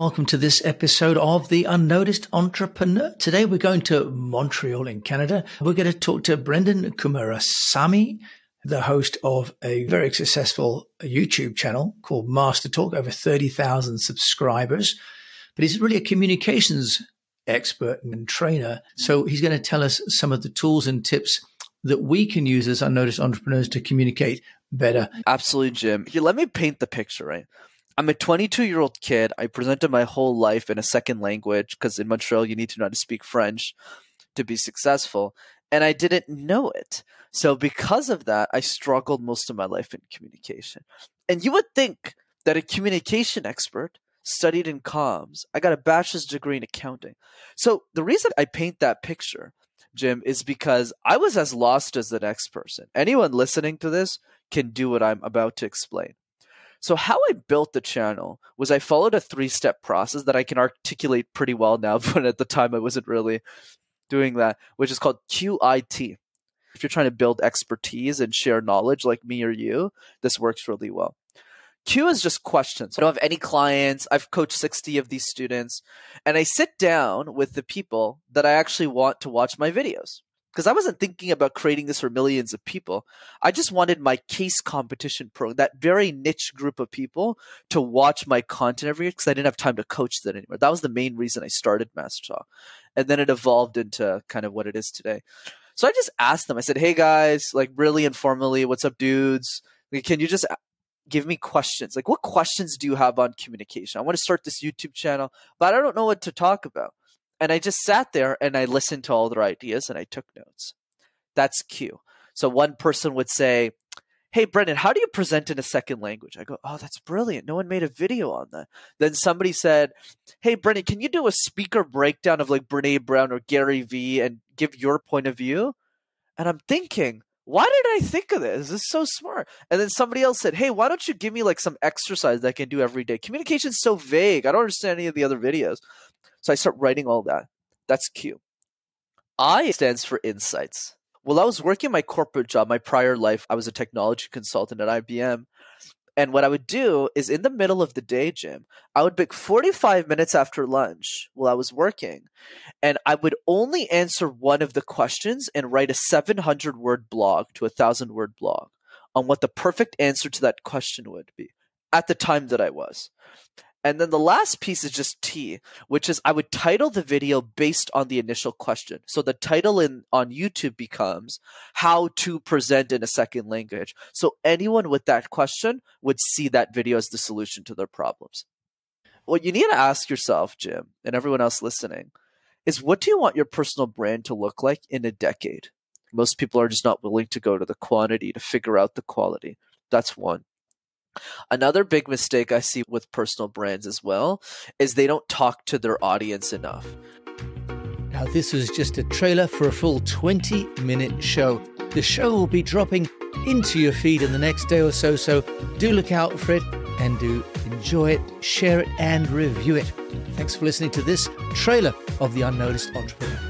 Welcome to this episode of The Unnoticed Entrepreneur. Today we're going to Montreal in Canada. We're going to talk to Brenden Kumarasamy, the host of a very successful YouTube channel called Master Talk, over 30,000 subscribers. But he's really a communications expert and trainer. So he's going to tell us some of the tools and tips that we can use as unnoticed entrepreneurs to communicate better. Absolutely, Jim. Here, let me paint the picture, right? I'm a 22-year-old kid. I presented my whole life in a second language because in Montreal, you need to know how to speak French to be successful. And I didn't know it. So because of that, I struggled most of my life in communication. And you would think that a communication expert studied in comms. I got a bachelor's degree in accounting. So the reason I paint that picture, Jim, is because I was as lost as the next person. Anyone listening to this can do what I'm about to explain. So how I built the channel was I followed a 3-step process that I can articulate pretty well now, but at the time I wasn't really doing that, which is called QIT. If you're trying to build expertise and share knowledge like me or you, this works really well. Q is just questions. I don't have any clients. I've coached 60 of these students, and I sit down with the people that I actually want to watch my videos. Because I wasn't thinking about creating this for millions of people. I just wanted my case competition program, that very niche group of people, to watch my content every year because I didn't have time to coach that anymore. That was the main reason I started Master Talk. And then it evolved into kind of what it is today. So I just asked them, I said, hey guys, like really informally, what's up dudes? Like, can you just give me questions? Like what questions do you have on communication? I want to start this YouTube channel, but I don't know what to talk about. And I just sat there and I listened to all their ideas and I took notes. That's Q. So one person would say, hey, Brenden, how do you present in a second language? I go, oh, that's brilliant. No one made a video on that. Then somebody said, hey, Brenden, can you do a speaker breakdown of like Brene Brown or Gary Vee and give your point of view? And I'm thinking, why did I think of this? This is so smart. And then somebody else said, hey, why don't you give me like some exercise that I can do every day? Communication's so vague. I don't understand any of the other videos. So I start writing all that. That's Q. I stands for insights. Well, I was working my corporate job, my prior life. I was a technology consultant at IBM. And what I would do is in the middle of the day, Jim, I would pick 45 minutes after lunch while I was working. And I would only answer one of the questions and write a 700-word blog to a 1,000-word blog on what the perfect answer to that question would be at the time that I was. And then the last piece is just T, which is I would title the video based on the initial question. So the title on YouTube becomes how to present in a second language. So anyone with that question would see that video as the solution to their problems. What you need to ask yourself, Jim, and everyone else listening, is what do you want your personal brand to look like in a decade? Most people are just not willing to go to the quantity to figure out the quality. That's one. Another big mistake I see with personal brands as well is they don't talk to their audience enough. Now, this was just a trailer for a full 20-minute show. The show will be dropping into your feed in the next day or so, so do look out for it and do enjoy it, share it, and review it. Thanks for listening to this trailer of The Unnoticed Entrepreneur.